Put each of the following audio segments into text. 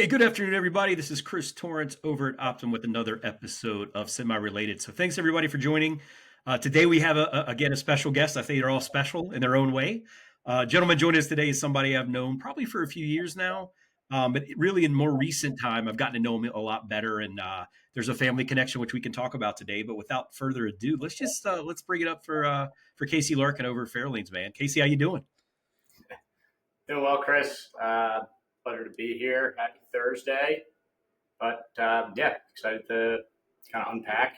Hey, good afternoon, everybody. This is Chris Torrence over at Optum with another episode of Semi Related. So, thanks everybody for joining. Today, we have again a special guest. I think they're all special in their own way. Gentleman joining us today is somebody I've known probably for a few years now, but really in more recent time, I've gotten to know him a lot better, and there's a family connection which we can talk about today. But without further ado, let's bring it up for Casey Larkin over at Farelanes, man. Casey, how you doing? Doing well, Chris. Pleasure to be here. Happy Thursday. But yeah, excited to kind of unpack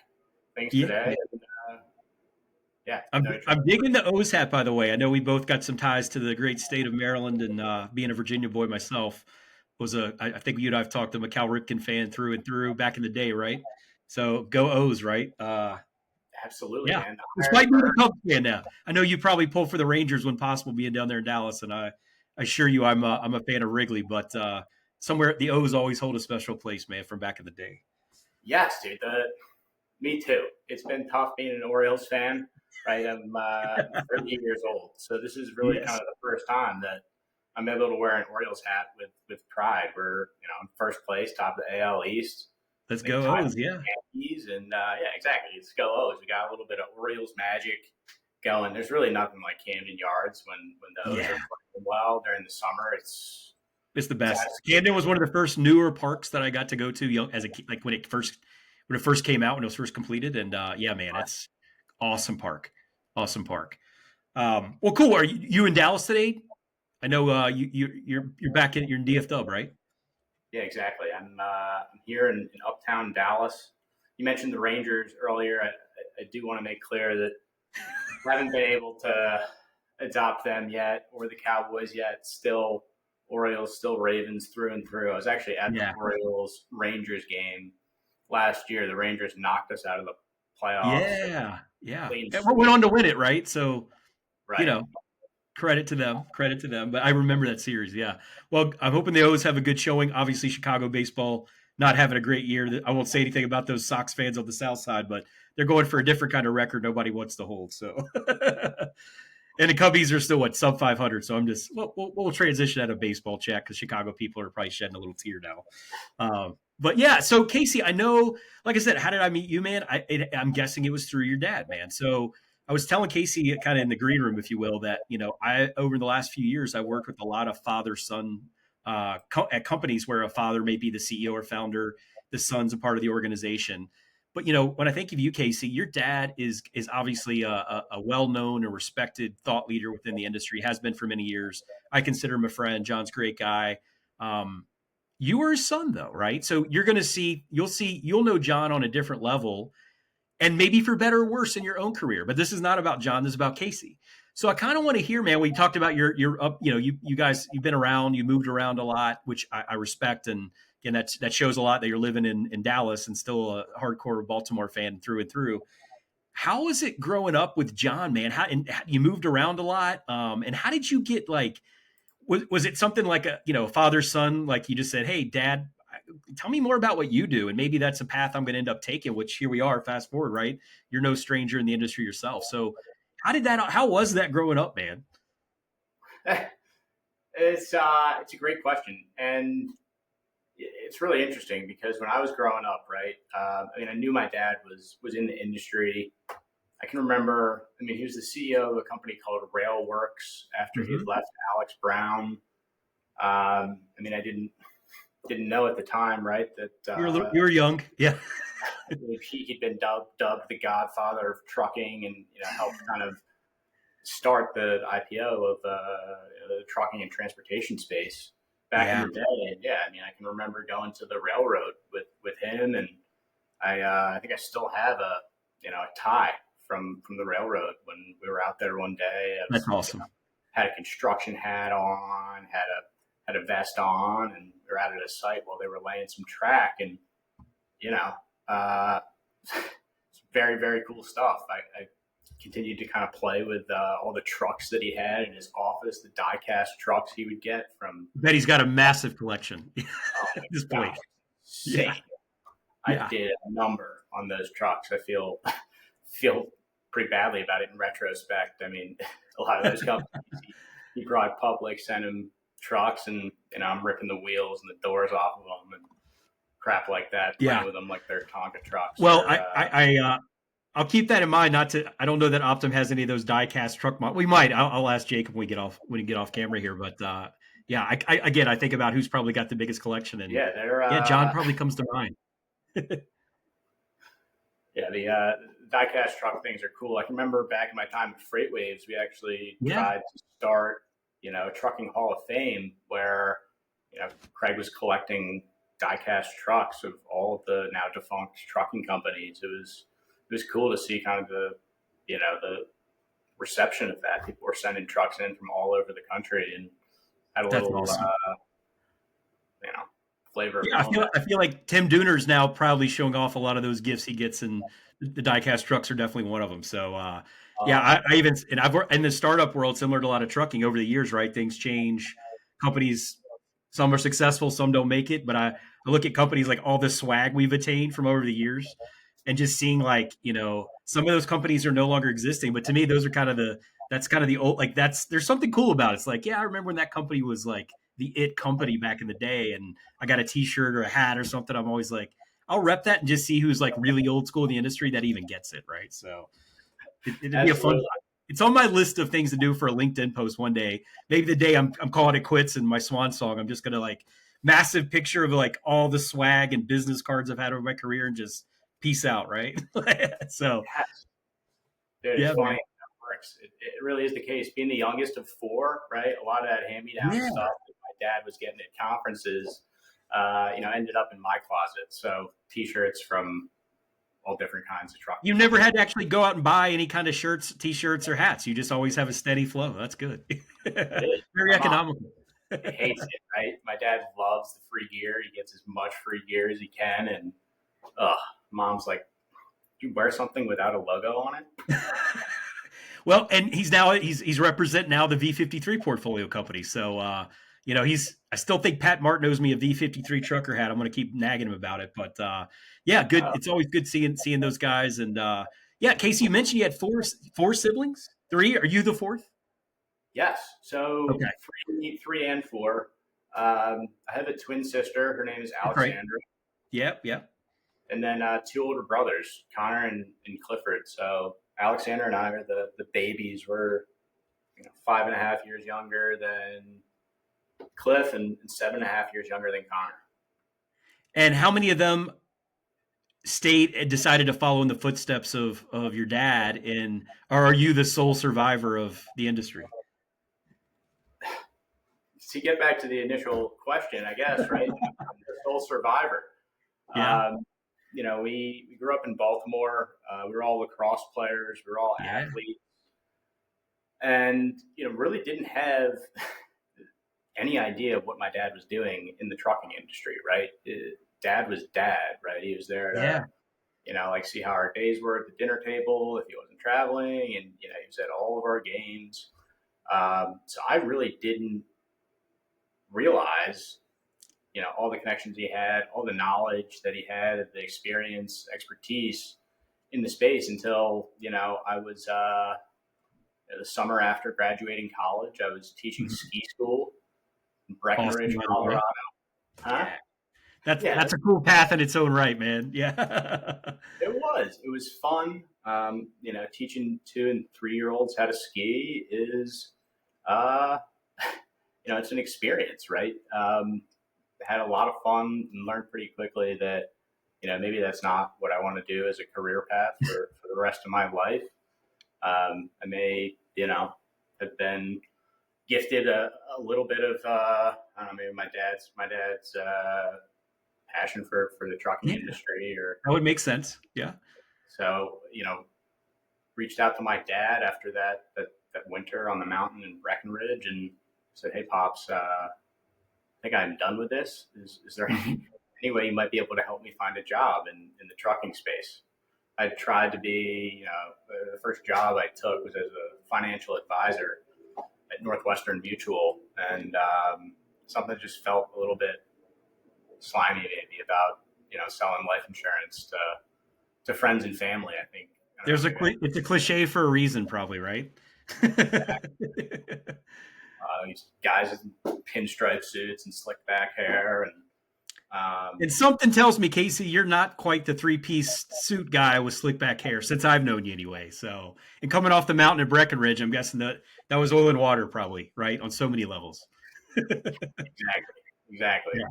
things Yeah. today. And, yeah, I'm digging the O's hat, by the way. I know we both got some ties to the great state of Maryland, and being a Virginia boy myself, I think you and I've talked. I'm a Cal Ripken fan through and through back in the day, right? So go O's, right? absolutely, Yeah. man. Despite being a Cubs fan now, I know you probably pull for the Rangers when possible, being down there in Dallas, and I assure you, I'm a fan of Wrigley, but somewhere the O's always hold a special place, man, from back in the day. Yes, dude. Me too. It's been tough being an Orioles fan, right? I'm 30 years old, so this is really kind of the first time that I'm able to wear an Orioles hat with pride. We're in first place, top of the AL East. Let's go O's, yeah. Yankees, and yeah, exactly. Let's go O's. We got a little bit of Orioles magic going. There's really nothing like Camden Yards when the O's are playing well during the summer. It's the best. Camden was one of the first newer parks that I got to go to young as a like when it first came out, when it was first completed, and yeah, man, it's awesome park. Well, cool. Are you in Dallas today? I know you're back you're in DF Dub, right? Yeah, exactly. I'm here in uptown Dallas. You mentioned the Rangers earlier. I do want to make clear that I haven't been able to adopt them yet, or the Cowboys yet. Still Orioles, still Ravens through and through. I was actually at the Orioles Rangers game last year. The Rangers knocked us out of the playoffs. Yeah. We went on to win it, right? So, right. Credit to them. But I remember that series. Yeah. Well, I'm hoping the O's have a good showing. Obviously, Chicago baseball not having a great year. I won't say anything about those Sox fans on the South Side, but they're going for a different kind of record nobody wants to hold. So, and the Cubbies are still sub 500. So I'm just we'll transition out of baseball chat because Chicago people are probably shedding a little tear now. But yeah, so Casey, I know, like I said, how did I meet you, man? I'm guessing it was through your dad, man. So I was telling Casey kind of in the green room, if you will, that, I, over the last few years, I worked with a lot of father-son at companies where a father may be the CEO or founder, the son's a part of the organization. But, when I think of you, Casey, your dad is obviously a well-known and respected thought leader within the industry, has been for many years. I consider him a friend. John's a great guy. You were his son, though, right? So you'll know John on a different level, and maybe for better or worse in your own career. But this is not about John. This is about Casey. So I kind of want to hear, man, we talked about your up, you guys, you've been around, you moved around a lot, which I respect. And again, that shows a lot that you're living in Dallas and still a hardcore Baltimore fan through and through. How was it growing up with John, man? How you moved around a lot? And how did you get was it something like a father son, like you just said, hey, Dad, tell me more about what you do, and maybe that's a path I'm going to end up taking, which here we are, fast forward, right? You're no stranger in the industry yourself. So how was that growing up, man? It's a great question. And it's really interesting because when I was growing up, right, I knew my dad was in the industry. I can remember, he was the CEO of a company called Railworks after he had left Alex Brown. I didn't know at the time, right, that you were young, yeah. He'd been dubbed the Godfather of trucking, and helped kind of start the IPO of the trucking and transportation space back in the day. And yeah, I can remember going to the railroad with him, and I think I still have a tie from the railroad when we were out there one day. That's awesome. Had a construction hat on, had a vest on, and we were out at a site while they were laying some track, and it's very, very cool stuff. I continued to kind of play with all the trucks that he had in his office, the die-cast trucks he would get from. I bet he's got a massive collection at this point. Yeah. I did a number on those trucks. I feel pretty badly about it in retrospect. A lot of those companies he brought public, sent him trucks, and I'm ripping the wheels and the doors off of them and crap like that, playing Yeah. with them like they're Tonka trucks. Well, Or I'll keep that in mind. Not to, I don't know that Optum has any of those die-cast truck models. We might. I'll ask Jacob when we get off camera here. But yeah, again, I think about who's probably got the biggest collection, and yeah, they're yeah, John probably comes to mind. yeah, the diecast truck things are cool. I can remember back in my time at Freight Waves, we actually Yeah, tried to start, Trucking Hall of Fame, where Craig was collecting diecast trucks of all of the now defunct trucking companies. It was cool to see kind of the reception of that. People were sending trucks in from all over the country and had a that's little awesome. you know flavor of Yeah, home. I feel like Tim Dooner's now proudly showing off a lot of those gifts he gets, and the diecast trucks are definitely one of them. So yeah, Um, I even, and I've worked in the startup world, similar to a lot of trucking over the years, right? Things change. Companies, some are successful, some don't make it. But I look at companies like all the swag we've attained from over the years, and just seeing like, some of those companies are no longer existing. But to me, those are kind of that's kind of the old, like, there's something cool about it. It's like, yeah, I remember when that company was like the it company back in the day, and I got a T-shirt or a hat or something. I'm always like, I'll rep that and just see who's like really old school in the industry that even gets it, right? So it'd be a fun. Absolutely. It's on my list of things to do for a LinkedIn post one day. Maybe the day I'm calling it quits and my swan song, I'm just gonna like massive picture of like all the swag and business cards I've had over my career and just peace out, right? So Yes. Dude, it's yeah, funny man. how it works. It really is the case. Being the youngest of four, right? A lot of that hand-me-down Yeah. stuff that my dad was getting at conferences, ended up in my closet. So T-shirts from all different kinds of trucking You never companies. had to actually go out and buy any kind of shirts, t-shirts, or hats. You just always have a steady flow. That's good. I did. Very My mom economical. hates it, right? My dad loves the free gear. He gets as much free gear as he can, and mom's like, "You wear something without a logo on it?" Well, and he's representing now the V53 portfolio company. So he's, I still think Pat Martin owes me a V53 trucker hat. I'm going to keep nagging him about it, but yeah, good. Oh, It's always good seeing those guys. And yeah, Casey, you mentioned you had four siblings. Three? Are you the fourth? yes. So Okay. three and four. I have a twin sister. Her name is That's right. Alexandra, Yep. Yep. and then two older brothers, Connor and Clifford. So Alexander and I are the babies. We're 5.5 years younger than Cliff, and 7.5 years younger than Connor. And how many of them stayed and decided to follow in the footsteps of your dad, and or are you the sole survivor of the industry? To get back to the initial question, I guess, right? I'm the sole survivor. Yeah. We grew up in Baltimore. We were all lacrosse players. We were all Yeah. athletes, and really didn't have any idea of what my dad was doing in the trucking industry. Right? Dad was dad. Right? He was there to Yeah. like see how our days were at the dinner table if he wasn't traveling, and he was at all of our games. So I really didn't realize all the connections he had, all the knowledge that he had, the experience, expertise in the space until I was the summer after graduating college. I was teaching Mhm. ski school in Breckenridge, Awesome, by the way. Colorado. Huh? Yeah. That's Yeah, that's a cool path in its own right, man. Yeah. it was. It was fun. Teaching 2 and 3 year olds how to ski is, uh, it's an experience, right? Had a lot of fun and learned pretty quickly that maybe that's not what I want to do as a career path for the rest of my life. I may have been gifted a little bit of I don't know, maybe my dad's passion for the trucking Yeah, industry, or that would make sense. Yeah. so reached out to my dad after that winter on the mountain in Breckenridge and said, "Hey, pops, I think I'm done with this. Is there Mhm. any way you might be able to help me find a job in the trucking space?" I tried to be, the first job I took was as a financial advisor at Northwestern Mutual, and something just felt a little bit slimy maybe about selling life insurance to friends and family. I think I don't know, maybe It's a cliche for a reason, probably, right? These guys in pinstripe suits and slick back hair, and And something tells me, Casey, you're not quite the three-piece suit guy with slick back hair since I've known you anyway. So, and coming off the mountain at Breckenridge, I'm guessing that was oil and water, probably, right, on so many levels. exactly. Yeah.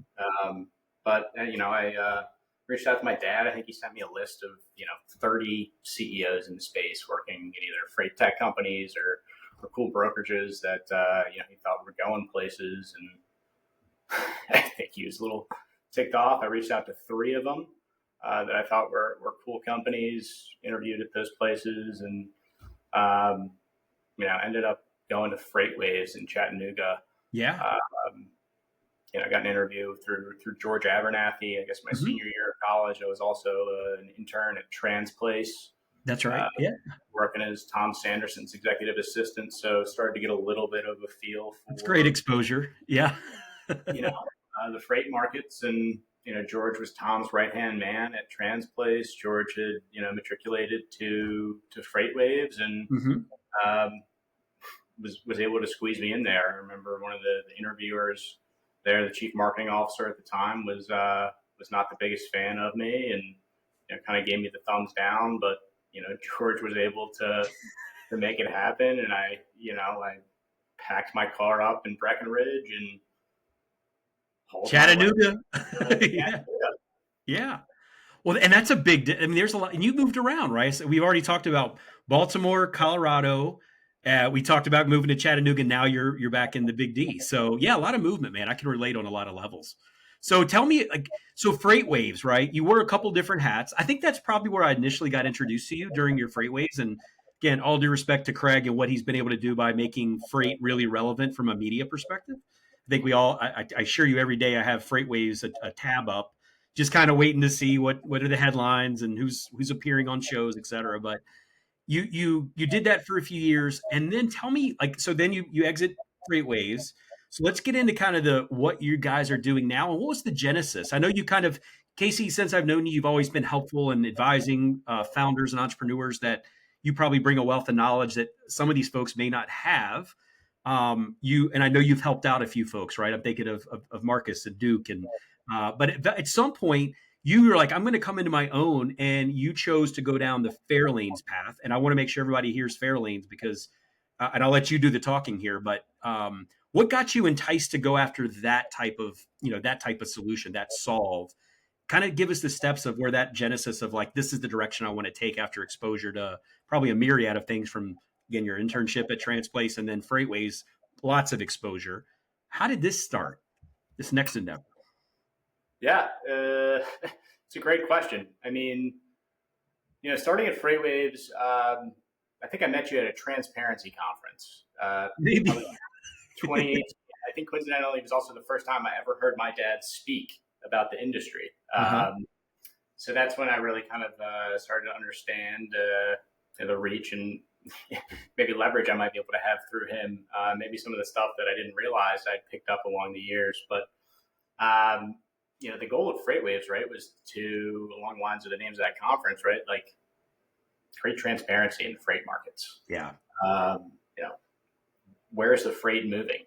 But I reached out to my dad. I think he sent me a list of 30 CEOs in the space working in either freight tech companies or cool brokerages that he thought were going places. And I think he was a little ticked off. I reached out to three of them that I thought were cool companies. Interviewed at those places, and ended up going to Freightways in Chattanooga. Yeah. I got an interview through George Abernathy. I guess my senior year of college, I was also an intern at Transplace. That's right. Yeah. Working as Tom Sanderson's executive assistant. So started to get a little bit of a feel for. That's great exposure. Yeah. The freight markets, and George was Tom's right-hand man at Transplace. George had matriculated to Freightwaves, and was able to squeeze me in there. I remember one of the interviewers there, the chief marketing officer at the time, was not the biggest fan of me, and kind of gave me the thumbs down. But George was able to make it happen, and I packed my car up in Breckenridge and Chattanooga. Yeah. Yeah. Well, and that's a big. I mean, there's a lot, and you moved around, right? So we've already talked about Baltimore, Colorado. We talked about moving to Chattanooga. Now you're back in the Big D. So yeah, a lot of movement, man. I can relate on a lot of levels. So tell me, so Freightwaves, right? You wore a couple different hats. I think that's probably where I initially got introduced to you during your Freightwaves. And again, all due respect to Craig and what he's been able to do by making freight really relevant from a media perspective. I think we all, I assure you, every day I have Freightwaves a tab up, just kind of waiting to see what are the headlines and who's appearing on shows, et cetera. But you did that for a few years, and then tell me, so then you exit Freightwaves. So let's get into kind of the what you guys are doing now, and what was the genesis? I know you kind of, Casey, since I've known you, you've always been helpful in advising founders and entrepreneurs that you probably bring a wealth of knowledge that some of these folks may not have. And I know you've helped out a few folks, right? I'm thinking of Marcus and Duke, and but at some point you were like, I'm going to come into my own, and you chose to go down the Farelanes path. And I want to make sure everybody hears Farelanes because, and I'll let you do the talking here, but what got you enticed to go after that type of solution, that solve? Kind of give us the steps of where that genesis of this is the direction I want to take after exposure to probably a myriad of things from, again, your internship at Transplace and then Freightways, lots of exposure. How did this start, this next endeavor? Yeah, it's a great question. I mean, starting at Freightwaves, I think I met you at a transparency conference. Maybe 2018. I think coincidentally, it was also the first time I ever heard my dad speak about the industry. So that's when I really kind of started to understand the reach and maybe leverage I might be able to have through him. Maybe some of the stuff that I didn't realize I'd picked up along the years. But, the goal of Freightwaves, right, was to, along the lines of the names of that conference, right, create transparency in the freight markets. Yeah. Where's the freight moving?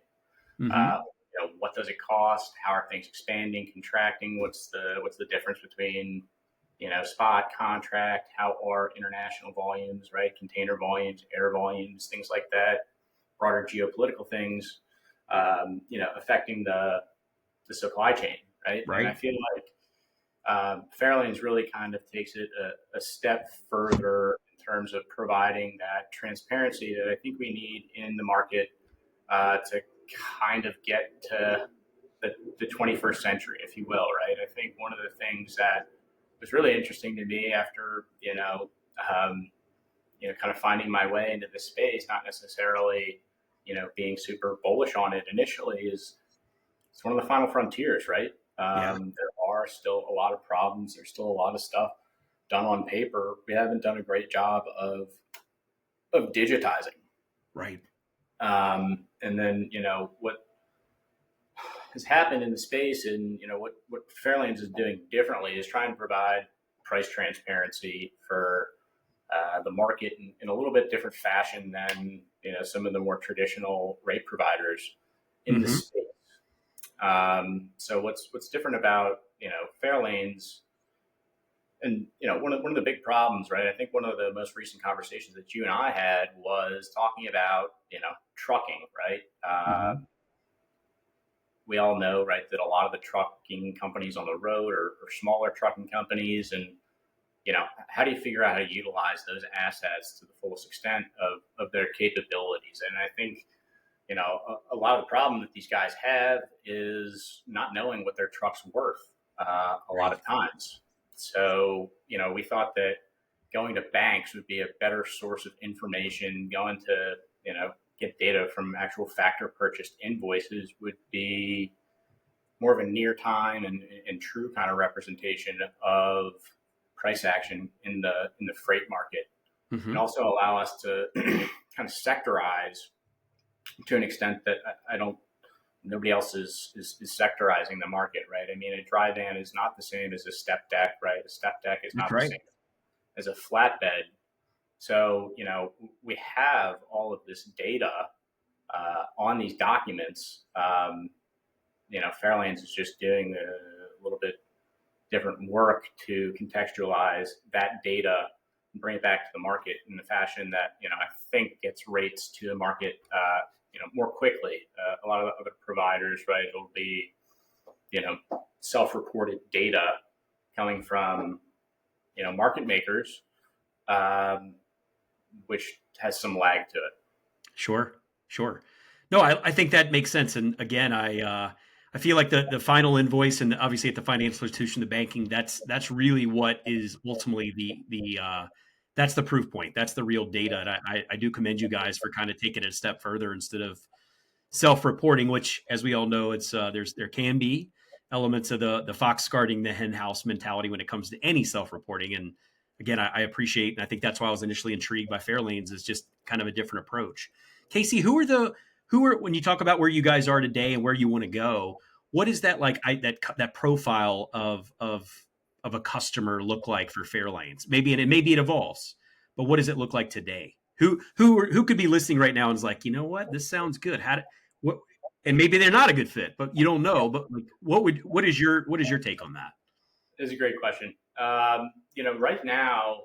What does it cost? How are things expanding, contracting? What's the difference between spot, contract? How are international volumes, right? Container volumes, air volumes, things like that. Broader geopolitical things, affecting the supply chain, right? Right. And I feel like Farelanes really kind of takes it a step further in terms of providing that transparency that I think we need in the market to kind of get to the 21st century, if you will, right? I think one of the things that was really interesting to me after, kind of finding my way into this space, not necessarily, being super bullish on it initially, is it's one of the final frontiers, right? There are still a lot of problems. There's still a lot of stuff done on paper. We haven't done a great job of digitizing. Right. And then, what has happened in the space and, what Farelanes is doing differently is trying to provide price transparency for the market in a little bit different fashion than, some of the more traditional rate providers in the Mm-hmm. space. So what's different about Fairlanes, and one of the big problems, right? I think one of the most recent conversations that you and I had was talking about trucking, right? Mm-hmm. We all know, right, that a lot of the trucking companies on the road are smaller trucking companies, and how do you figure out how to utilize those assets to the fullest extent of their capabilities? And I think a lot of the problem that these guys have is not knowing what their truck's worth a lot Right. of times. So, we thought that going to banks would be a better source of information. Going to, get data from actual factor purchased invoices would be more of a near time and true kind of representation of price action in the freight market, and Mm-hmm. also allow us to kind of sectorize to an extent that I don't nobody else is sectorizing the market, right? I mean, a dry van is not the same as a step deck, right? A step deck is That's not the right. same as a flatbed. So, we have all of this data on these documents. Fairlanes is just doing a little bit different work to contextualize that data and bring it back to the market in the fashion that I think gets rates to the market more quickly. A lot of the other providers, right, it'll be self-reported data coming from market makers, um, which has some lag to it. Sure, sure. No, I think that makes sense. And again, I feel like the final invoice, and obviously at the financial institution, the banking, that's really what is ultimately the that's the proof point. That's the real data. And I do commend you guys for kind of taking it a step further instead of self-reporting, which, as we all know, it's there can be elements of the fox guarding the hen house mentality when it comes to any self-reporting. And again, I appreciate, and I think that's why I was initially intrigued by Fairlanes, is just kind of a different approach. Casey, who are when you talk about where you guys are today and where you want to go? What is that like? That profile of a customer look like for Fairlanes? Maybe it evolves, but what does it look like today? Who could be listening right now and is like, you know what, this sounds good. What, and maybe they're not a good fit, but you don't know. But like, what is your take on that? It's a great question. Right now,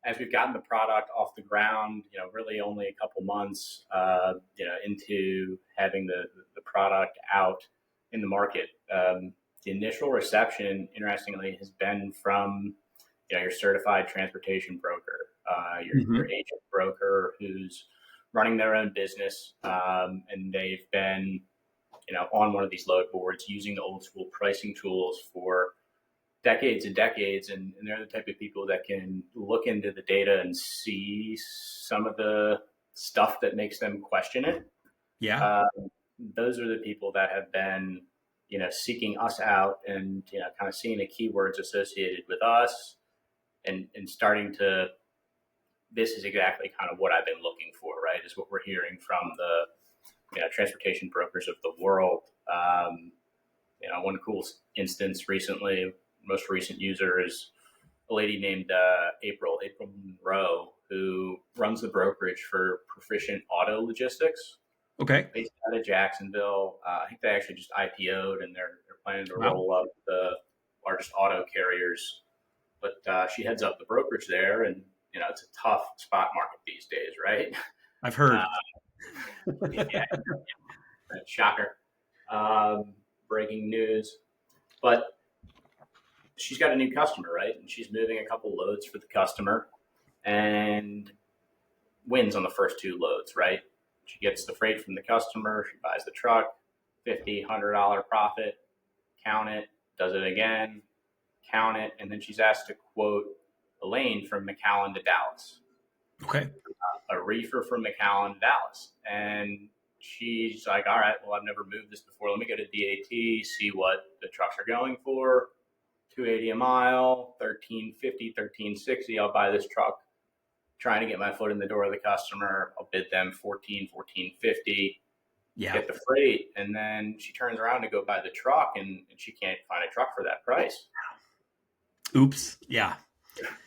as we've gotten the product off the ground, really only a couple months, into having the product out in the market. The initial reception, interestingly, has been from your certified transportation broker, your Mm-hmm. agent broker who's running their own business, and they've been on one of these load boards using the old school pricing tools for decades and decades, and they're the type of people that can look into the data and see some of the stuff that makes them question it. Yeah, Uh, those are the people that have been, seeking us out and kind of seeing the keywords associated with us, and starting to. This is exactly kind of what I've been looking for, right? Is what we're hearing from the transportation brokers of the world. One cool instance recently, most recent user is a lady named April Monroe, who runs the brokerage for Proficient Auto Logistics, okay. based out of Jacksonville. I think they actually just IPO'd, and they're planning to Wow, roll up the largest auto carriers. But she heads up the brokerage there, and it's a tough spot market these days, right? I've Uh, heard. yeah, shocker. Breaking news, but she's got a new customer, right? And she's moving a couple loads for the customer and wins on the first two loads, right? She gets the freight from the customer, she buys the truck, $50, $100 profit, count it, does it again, count it, and then she's asked to quote a lane from McAllen to Dallas, Okay. a reefer from McAllen to Dallas. And she's like, all right, well, I've never moved this before. Let me go to DAT, see what the trucks are going for. 280 a mile, 1350, 1360. I'll buy this truck. Trying to get my foot in the door of the customer. I'll bid them 1450, Yeah. get the freight. And then she turns around to go buy the truck, and she can't find a truck for that price. Oops. Yeah.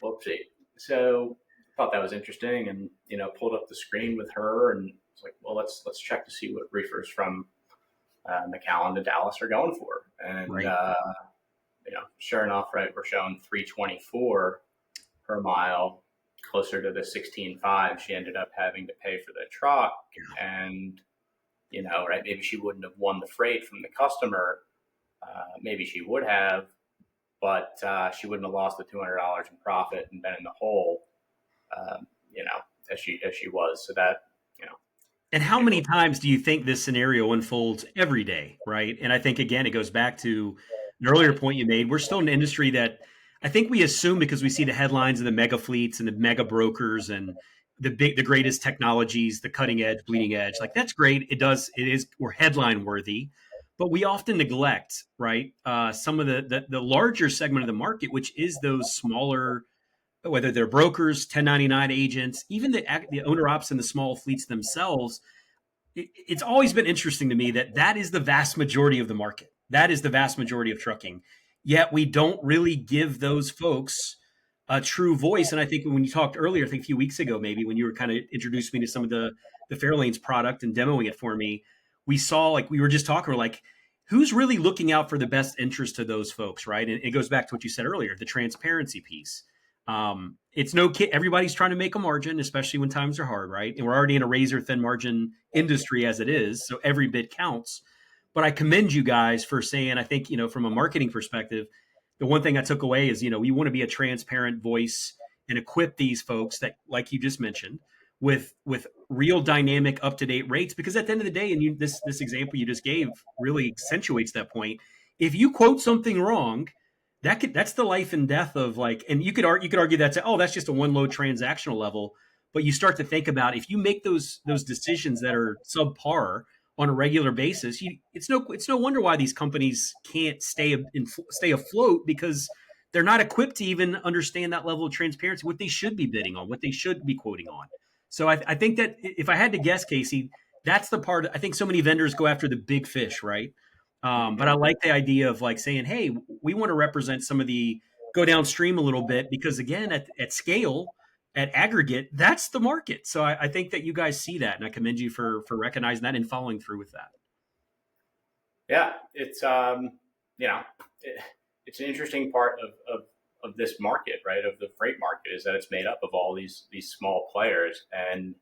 Whoopsie. So, thought that was interesting, and pulled up the screen with her, and it's like, well, let's check to see what reefers from McAllen to Dallas are going for, and Right. sure enough, right, we're showing 324 per mile, closer to the 16.5. She ended up having to pay for the truck, and right, maybe she wouldn't have won the freight from the customer. Maybe she would have, but she wouldn't have lost the $200 in profit and been in the hole, um, as she was. So that, you know, And I how think many times do you think this scenario unfolds every day, right? And I think again, it goes back to an earlier point you made. We're still in an industry that I think we assume because we see the headlines of the mega fleets and the mega brokers and the greatest technologies, the cutting edge, bleeding edge. Like that's great. It is, we're headline worthy, but we often neglect, right? Some of the larger segment of the market, which is those smaller, whether they're brokers, 1099 agents, even the owner ops and the small fleets themselves. It's always been interesting to me that that is the vast majority of the market. That is the vast majority of trucking. Yet we don't really give those folks a true voice. And I think when you talked earlier, I think a few weeks ago, maybe when you were kind of introduced me to some of the Fairlanes product and demoing it for me, we saw like we were just talking, we're like, who's really looking out for the best interest of those folks, right? And it goes back to what you said earlier, the transparency piece. It's no kid. Everybody's trying to make a margin, especially when times are hard, right? And we're already in a razor thin margin industry as it is, so every bit counts. But I commend you guys for saying, I think, from a marketing perspective, the one thing I took away is, we want to be a transparent voice and equip these folks that, like you just mentioned, with real dynamic, up to date rates. Because at the end of the day, and this example you just gave really accentuates that point. If you quote something wrong, that's the life and death of like, and you could argue that's, oh, that's just a one load transactional level. But you start to think about if you make those decisions that are subpar on a regular basis, it's no wonder why these companies can't stay afloat, because they're not equipped to even understand that level of transparency, what they should be bidding on, what they should be quoting on. So I think that if I had to guess, Casey, that's the part. I think so many vendors go after the big fish, right? But I like the idea of like saying, hey, we want to represent some of the go downstream a little bit, because again, at scale, at aggregate, that's the market. So I think that you guys see that, and I commend you for recognizing that and following through with that. yeah, it's you know, it, it's an interesting part of this market, right? Of the freight market, is that it's made up of all these small players, and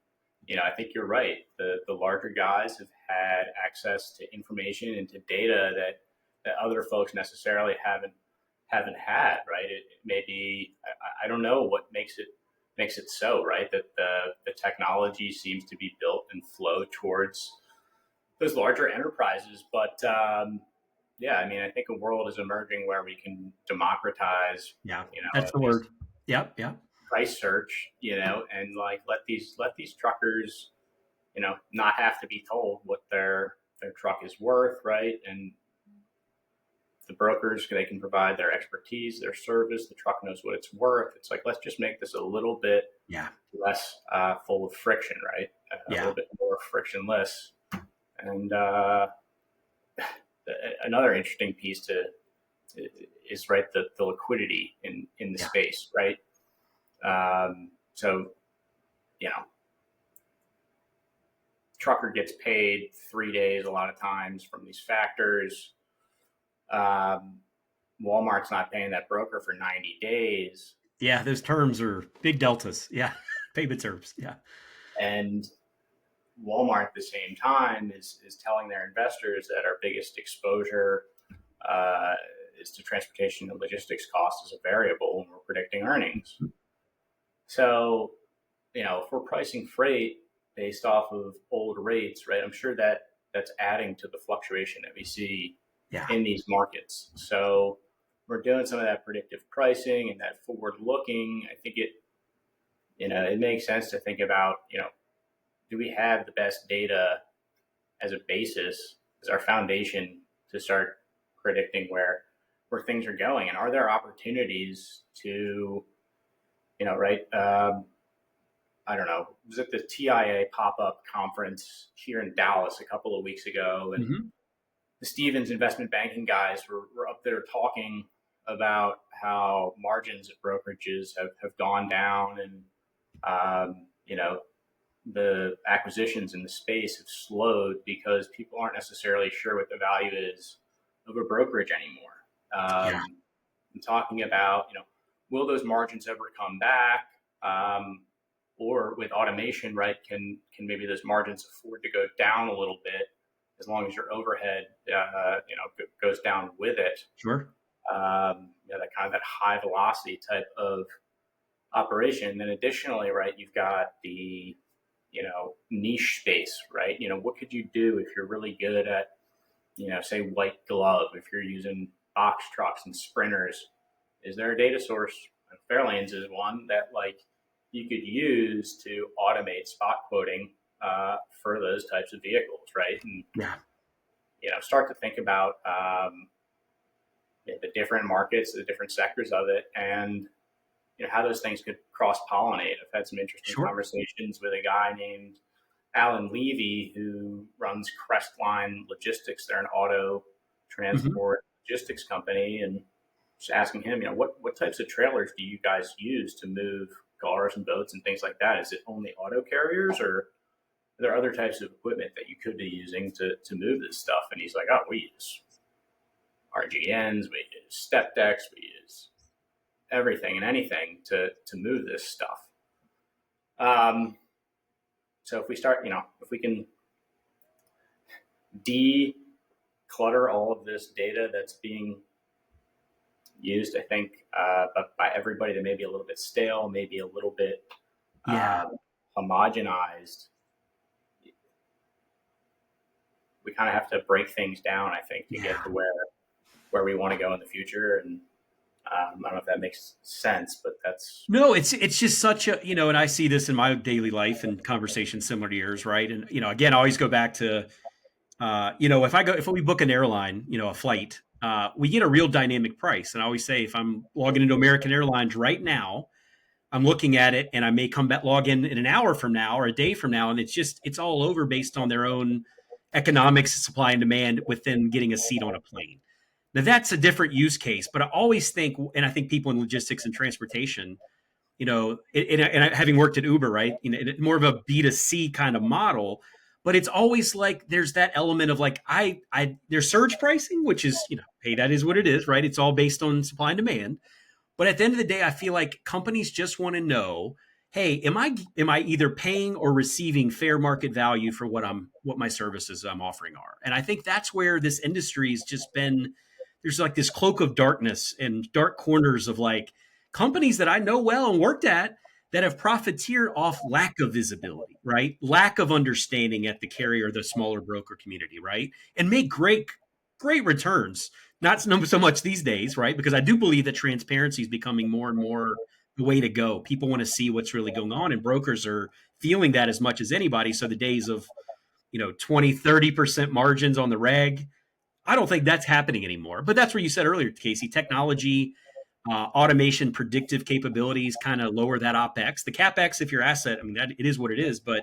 I think you're right. The larger guys have had access to information and to data that other folks necessarily haven't had, right? It may be, I don't know what makes it so, right? That the technology seems to be built and flow towards those larger enterprises, but yeah, I mean, I think a world is emerging where we can democratize, Yeah, at that's the least word. Yep, yep. price search, and like let these truckers, not have to be told what their truck is worth, right? And the brokers, they can provide their expertise, their service. The truck knows what it's worth. It's like, let's just make this a little bit Yeah, less full of friction, right? A yeah, little bit more frictionless. And another interesting piece is, right, the liquidity in the yeah, space, right? So you know, trucker gets paid 3 days a lot of times from these factors. Um, Walmart's not paying that broker for 90 days. yeah. Those terms are big deltas. Yeah, payment terms. Yeah, And Walmart at the same time is telling their investors that our biggest exposure uh, is to transportation and logistics costs as a variable when we're predicting earnings. So, if we're pricing freight based off of old rates, right, I'm sure that's adding to the fluctuation that we see yeah, in these markets. So we're doing some of that predictive pricing and that forward looking. I think it makes sense to think about, do we have the best data as a basis, as our foundation to start predicting where things are going, and are there opportunities to, right? I don't know. I was at the TIA pop up conference here in Dallas a couple of weeks ago, and hmm the Stevens investment banking guys were up there talking about how margins at brokerages have gone down, and You know, the acquisitions in the space have slowed because people aren't necessarily sure what the value is of a brokerage anymore. Yeah, I'm talking about, will those margins ever come back? Or with automation, right? Can maybe those margins afford to go down a little bit as long as your overhead, goes down with it? sure. That kind of that high velocity type of operation. And then additionally, right, you've got the niche space, right? What could you do if you're really good at, say white glove, if you're using box trucks and sprinters? Is there a data source? Fairlanes is one that like you could use to automate spot quoting for those types of vehicles, right? And Yeah, start to think about the different markets, the different sectors of it, and how those things could cross pollinate. I've had some interesting sure. conversations with a guy named Alan Levy who runs Crestline Logistics. They're an auto Hmm. transport logistics company, and just asking him, what types of trailers do you guys use to move cars and boats and things like that? Is it only auto carriers, or are there other types of equipment that you could be using to move this stuff? And he's like, oh, we use RGNs, we use step decks, we use everything and anything to move this stuff. Um, so if we start, if we can declutter all of this data that's being used, I think, but by everybody that may be a little bit stale, maybe a little bit Yeah. homogenized, we kind of have to break things down, I think, to get Yeah. to where we want to go in the future. And I don't know if that makes sense, but that's No, it's just such a, and I see this in my daily life and conversations similar to yours, right? And again, I always go back to if we book an airline, a flight, we get a real dynamic price. And I always say if I'm logging into American Airlines right now, I'm looking at it and I may come back log in an hour from now or a day from now, and it's all over based on their own economics, supply and demand within getting a seat on a plane. Now that's a different use case, but I always think, and I think people in logistics and transportation, having worked at Uber, right? More of a B2C kind of model, but it's always like there's that element of like there's surge pricing, which is hey, that is what it is, right? It's all based on supply and demand. But at the end of the day, I feel like companies just want to know, hey, am I either paying or receiving fair market value for what my services I'm offering are? And I think that's where this industry has just been. There's like this cloak of darkness and dark corners of like companies that I know well and worked at that have profiteered off lack of visibility, right? Lack of understanding at the carrier, the smaller broker community, right? And make great returns. Not so much these days, right? Because I do believe that transparency is becoming more and more the way to go. People want to see what's really going on, and brokers are feeling that as much as anybody. So the days of 20-30% margins on the reg, I don't think that's happening anymore. But that's where you said earlier, Casey, technology, automation, predictive capabilities kind of lower that OpEx. The CapEx, if your asset, I mean, that it is what it is. But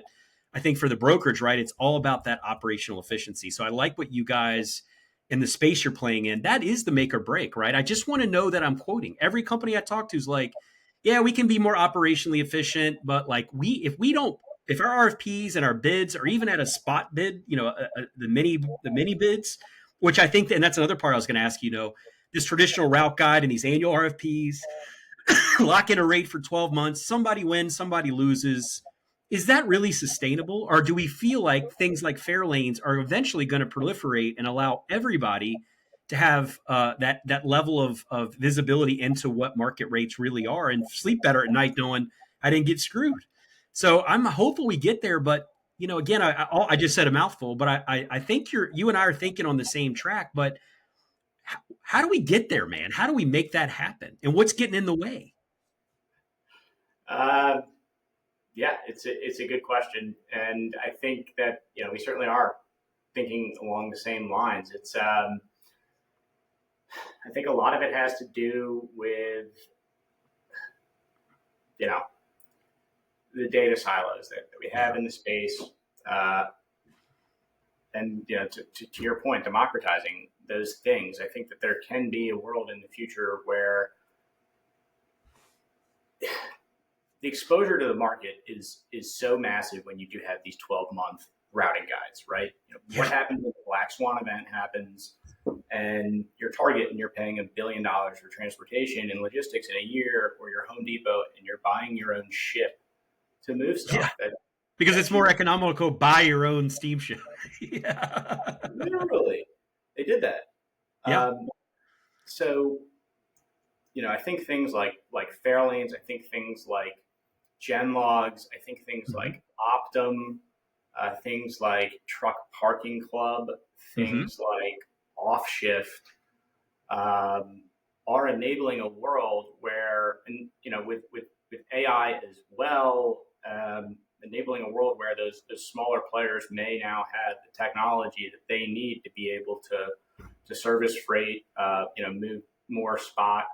I think for the brokerage, right, it's all about that operational efficiency. So I like what you guys in the space you're playing in. That is the make or break, right? I just want to know that I'm quoting. Every company I talk to is like, yeah, we can be more operationally efficient, but like if our RFPs and our bids are even at a spot bid, the mini bids, which I think, and that's another part I was going to ask this traditional route guide and these annual RFPs, lock in a rate for 12 months, somebody wins, somebody loses. Is that really sustainable? Or do we feel like things like Fairlanes are eventually going to proliferate and allow everybody to have that level of visibility into what market rates really are and sleep better at night knowing I didn't get screwed? So I'm hopeful we get there, but again, I just said a mouthful, but I think you and I are thinking on the same track. But how do we get there, man? How do we make that happen? And what's getting in the way? uh, yeah, it's a good question, and I think that we certainly are thinking along the same lines. It's I think a lot of it has to do with you know the data silos that we Yeah. have in the space, uh, and to your point, democratizing those things. I think that there can be a world in the future where the exposure to the market is so massive when you do have these 12-month routing guides, right? What Yeah. happens when the black swan event happens and your Target and you're paying $1 billion for transportation and logistics in a year, or your Home Depot and you're buying your own ship to move Yeah. stuff that Because it's that more you economical, buy your own steamship. Yeah. literally they did that. Yeah. So I think things like Fairlanes, I think things like Genlogs, I think things Hmm. like Optum, things like Truck Parking Club, Hmm. things like Offshift, are enabling a world where, and with AI as well, enabling a world where those smaller players may now have the technology that they need to be able to service freight, move more spot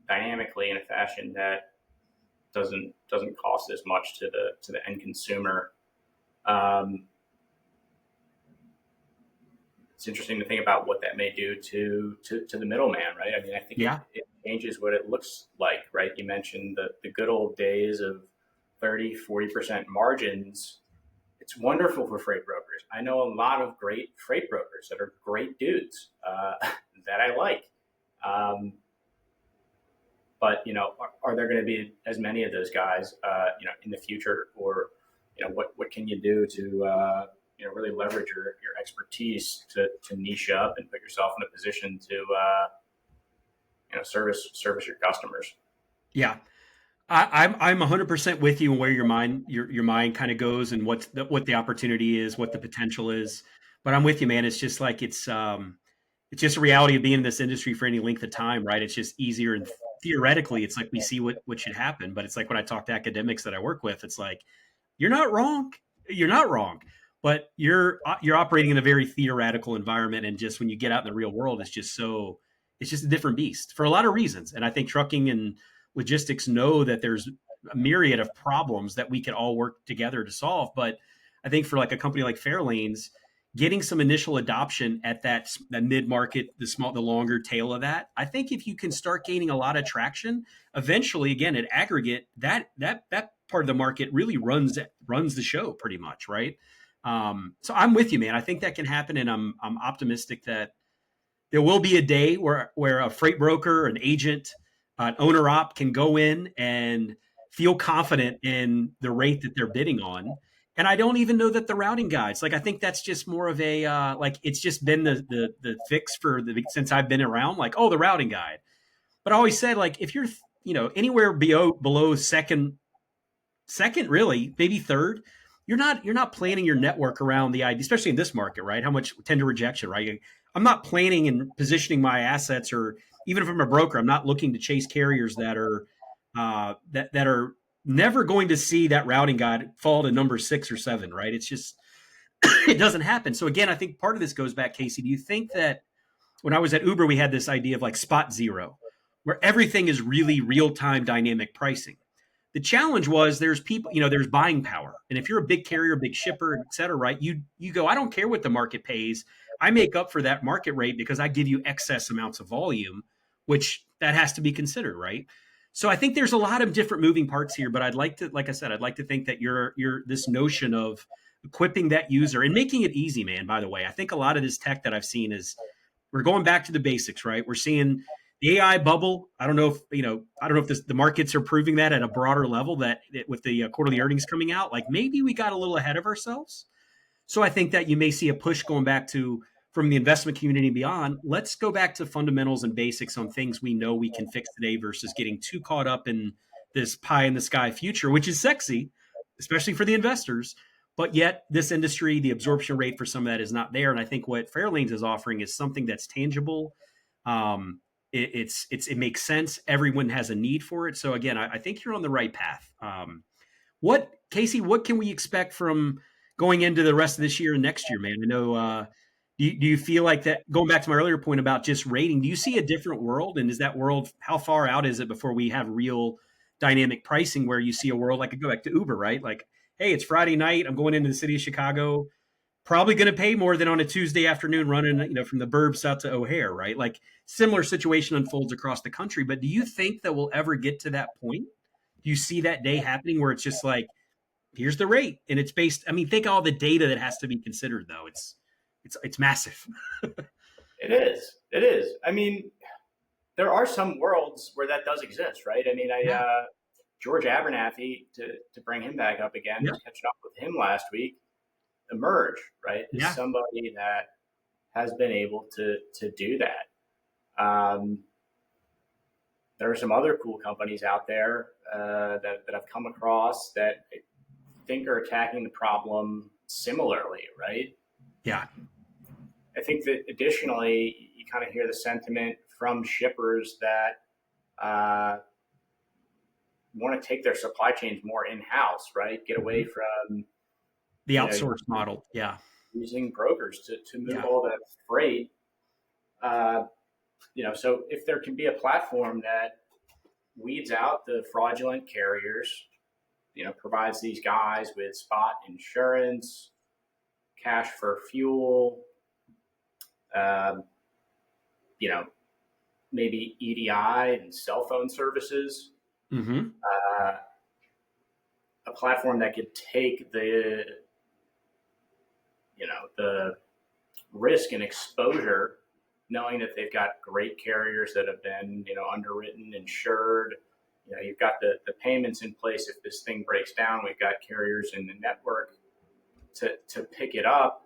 dynamically in a fashion that doesn't cost as much to the end consumer. Um, it's interesting to think about what that may do to the middleman, right? I mean, I think Yeah. it changes what it looks like, right? You mentioned the good old days of 30-40% margins. It's wonderful for freight brokers. I know a lot of great freight brokers that are great dudes, that I like. Um, but are there going to be as many of those guys, in the future, or what can you do to really leverage your expertise to niche up and put yourself in a position to service your customers? Yeah. I'm 100% with you on where your mind kind of goes and what the opportunity is, what the potential is. But I'm with you, man. It's just like it's just a reality of being in this industry for any length of time, right? It's just easier, and theoretically, it's like we see what should happen. But it's like when I talk to academics that I work with, it's like you're not wrong. You're not wrong, but you're operating in a very theoretical environment, and just when you get out in the real world, it's just a different beast for a lot of reasons. And I think trucking and logistics know that there's a myriad of problems that we can all work together to solve. But I think for like a company like Fairlanes, getting some initial adoption at that mid market, the longer tail of that, I think if you can start gaining a lot of traction, eventually, again, at aggregate, that part of the market really runs the show pretty much, right? So I'm with you, man. I think that can happen, and I'm optimistic that there will be a day where a freight broker, an agent, an owner op can go in and feel confident in the rate that they're bidding on. And I don't even know that the routing guides, like I think that's just more of a like it's just been the fix for the since I've been around, like, oh, the routing guide. But I always said, like, if you're anywhere below second really, maybe third, you're not planning your network around the idea, especially in this market, right? How much tender rejection, right? I'm not planning and positioning my assets, or even if I'm a broker, I'm not looking to chase carriers that are that are never going to see that routing guide fall to number 6 or 7, right? It's just it doesn't happen. So again, I think part of this goes back, Casey. Do you think that when I was at Uber, we had this idea of like spot zero, where everything is really real time dynamic pricing? The challenge was there's people, there's buying power. And if you're a big carrier, big shipper, et cetera, right, you go, I don't care what the market pays. I make up for that market rate because I give you excess amounts of volume, which that has to be considered, right? So I think there's a lot of different moving parts here, but I'd like to, like I said, I'd like to think that you're this notion of equipping that user and making it easy, man. By the way, I think a lot of this tech that I've seen is we're going back to the basics, right? We're seeing the AI bubble. I don't know if I don't know if the markets are proving that at a broader level, that with the quarterly earnings coming out, like maybe we got a little ahead of ourselves. So I think that you may see a push going back to from the investment community and beyond. Let's go back to fundamentals and basics on things we know we can fix today versus getting too caught up in this pie in the sky future, which is sexy, especially for the investors. But yet, this industry, the absorption rate for some of that is not there. And I think what Fairlanes is offering is something that's tangible. Um, it makes sense. Everyone has a need for it. So again, I think you're on the right path. What Casey? What can we expect from going into the rest of this year and next year, man? I know. Do you feel like that? Going back to my earlier point about just rating, do you see a different world? And is that world, how far out is it before we have real dynamic pricing, where you see a world like, I go back to Uber, right? Like, hey, it's Friday night. I'm going into the city of Chicago. Probably going to pay more than on a Tuesday afternoon running, from the burbs out to O'Hare, right? Like, similar situation unfolds across the country. But do you think that we'll ever get to that point? Do you see that day happening where it's just like, here's the rate, and it's based? I mean, think of all the data that has to be considered, though. It's massive. It is. It is. I mean, there are some worlds where that does exist, right? I mean, Yeah, George Abernathy, to bring him back up again, yeah, was catching up with him last week. Emerge, right, is yeah. somebody that has been able to do that. There are some other cool companies out there that I've come across that I think are attacking the problem similarly, right? Yeah. I think that additionally, you kind of hear the sentiment from shippers that want to take their supply chains more in house, right? Get away Mhm. from The you know outsource model. Yeah, using brokers to move yeah. all that freight. Uh, so if there can be a platform that weeds out the fraudulent carriers, provides these guys with spot insurance, cash for fuel, um, you know, maybe EDI and cell phone services, Hmm. uh, a platform that could take the risk and exposure, knowing that they've got great carriers that have been, underwritten, insured. You've got the payments in place. If this thing breaks down, we've got carriers in the network to pick it up.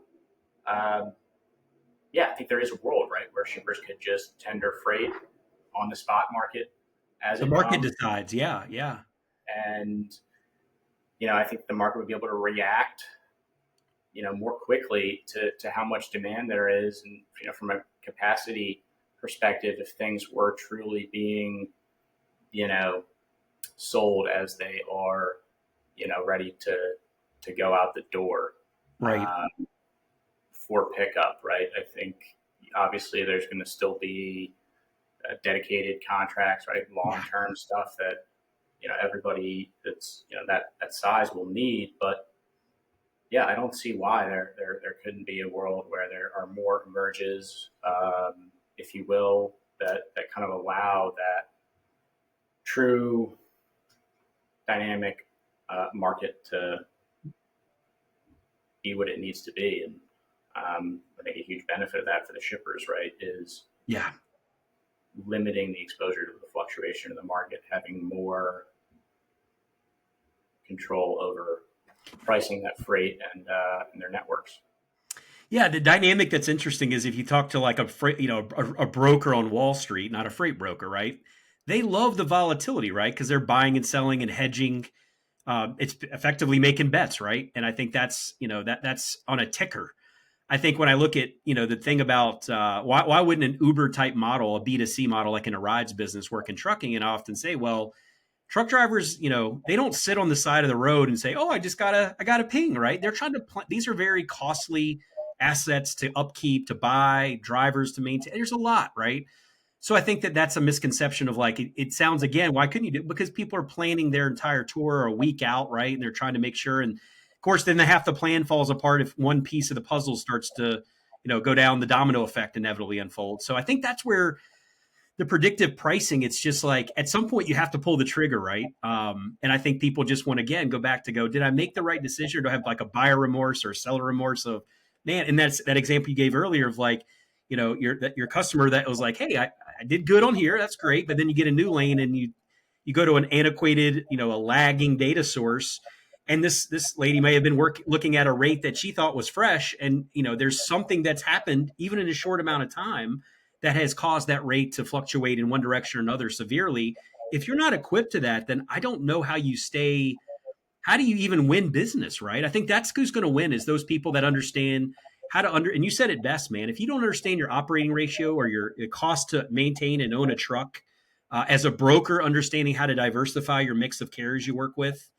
Um, yeah, I think there is a world, right, where shippers could just tender freight on the spot market as The it market comes. decides. Yeah, yeah, And, I think the market would be able to react, more quickly to how much demand there is. And, from a capacity perspective, if things were truly being, you know, sold as they are, ready to go out the door right. uh, for pickup, right? I think obviously there's going to still be dedicated contracts, right? Long Yeah. term stuff that everybody that's that size will need. But yeah, I don't see why there couldn't be a world where there are more emerges, if you will, that kind of allow that true dynamic market to be what it needs to be. And I think a huge benefit of that for the shippers, right, is Yeah. limiting the exposure to the fluctuation of the market, having more control over pricing that freight and their networks. Yeah, the dynamic that's interesting is if you talk to like a freight, a broker on Wall Street, not a freight broker, right? They love the volatility, right? Because they're buying and selling and hedging. It's effectively making bets, right? And I think that's that's on a ticker. I think when I look at the thing about why wouldn't an Uber type model, a B2C model like in a rides business, work in trucking? And I often say, well, truck drivers, they don't sit on the side of the road and say, "Oh, I got a ping," right? They're trying to these are very costly assets to upkeep, to buy, drivers to maintain. There's a lot, right? So I think that that's a misconception of like it sounds again. Why couldn't you do? Because people are planning their entire tour a week out, right? And they're trying to make sure. And of course, then the half the plan falls apart if one piece of the puzzle starts to, go down. The domino effect inevitably unfolds. So I think that's where the predictive pricing, it's just like at some point you have to pull the trigger, right? And I think people just want to again go back to go, did I make the right decision, or do I have like a buyer remorse or a seller remorse of man? And that's that example you gave earlier of like, your customer that was like, hey, I did good on here, that's great, but then you get a new lane and you go to an antiquated, a lagging data source. And this lady may have been looking at a rate that she thought was fresh, and there's something that's happened even in a short amount of time that has caused that rate to fluctuate in one direction or another severely. If you're not equipped to that, then I don't know how you stay. How do you even win business, right? I think that's who's going to win is those people that understand how to and you said it best, man. If you don't understand your operating ratio or your cost to maintain and own a truck, as a broker, understanding how to diversify your mix of carriers you work with,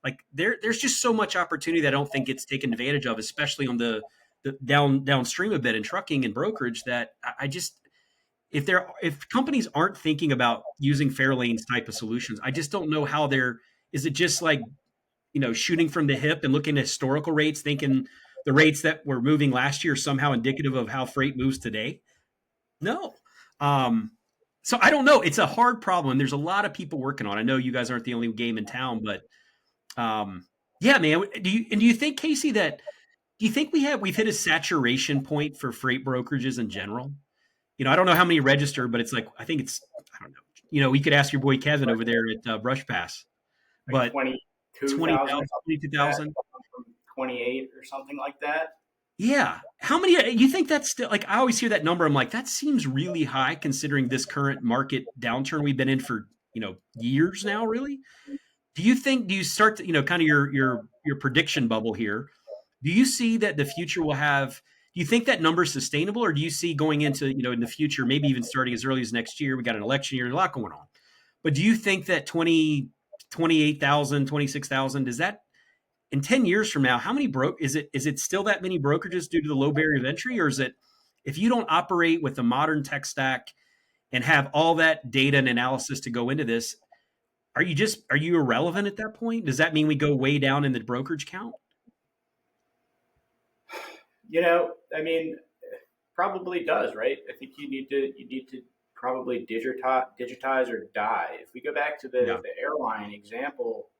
like there's just so much opportunity that I don't think it's taken advantage of, especially on the downstream a bit in trucking and brokerage. That I just if companies aren't thinking about using Fairlanes type of solutions, I just don't know how they're. Is it just like shooting from the hip and looking at historical rates, thinking the rates that were moving last year are somehow indicative of how freight moves today? No. So I don't know. It's a hard problem. There's a lot of people working on it. I know you guys aren't the only game in town, but yeah, man. Do you think, Casey, that do you think we've hit a saturation point for freight brokerages in general? I don't know how many register, but it's like I think it's I don't know. We could ask your boy Kevin over there at Brush Pass, Like but 22,000 or 20,000, something like that, 22,000. from 28 or something like that. Yeah. How many you think that's still like I always hear that number. I'm like, that seems really high considering this current market downturn we've been in for, years now, really? Do you start to, kind of your prediction bubble here? Do you see that the future will have do you think that number is sustainable or do you see going into, in the future, maybe even starting as early as next year, we got an election year, a lot going on. But do you think that 28,000, 26,000, does that in 10 years from now, how many is it still that many brokerages due to the low barrier of entry? Or is it if you don't operate with the modern tech stack and have all that data and analysis to go into this, are you irrelevant at that point? Does that mean we go way down in the brokerage count? I mean, probably does, right? I think you need to probably digitize or die. If we go back to Yeah. the airline example,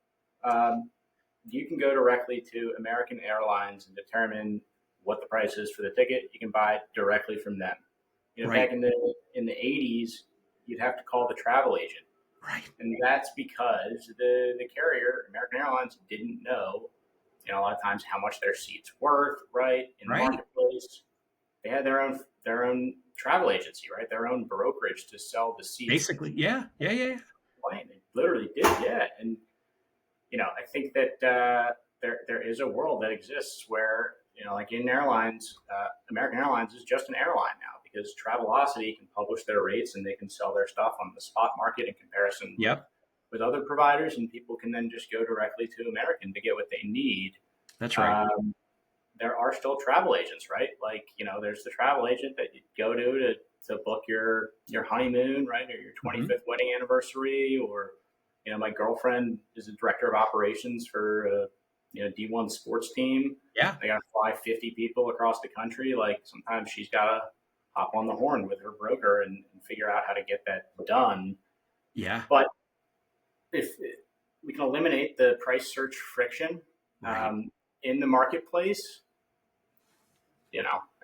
um, you can go directly to American Airlines and determine what the price is for the ticket. You can buy it directly from them. Right. Back in the 80s, you'd have to call the travel agent, Right. and that's because the carrier, American Airlines, didn't know, a lot of times how much their seats worth, right, in the Right. marketplace. They had their own travel agency, right, their own brokerage to sell the seats to Basically. Yeah. Yeah. Yeah. Yeah. the plane. They literally did, yeah. And I think that there is a world that exists where, like in airlines, American Airlines is just an airline now because Travelocity can publish their rates and they can sell their stuff on the spot market in comparison Yep. with other providers, and people can then just go directly to American to get what they need. That's right. Um, there are still travel agents, right? Like, there's the travel agent that you go to book your honeymoon, right, or your Hmm. 25th wedding anniversary, or my girlfriend is a director of operations for a D1 sports team. Yeah. They got to fly 50 people across the country. Like sometimes she's got to hop on the horn with her broker and figure out how to get that done. Yeah. But if we can eliminate the price search friction Right. in the marketplace,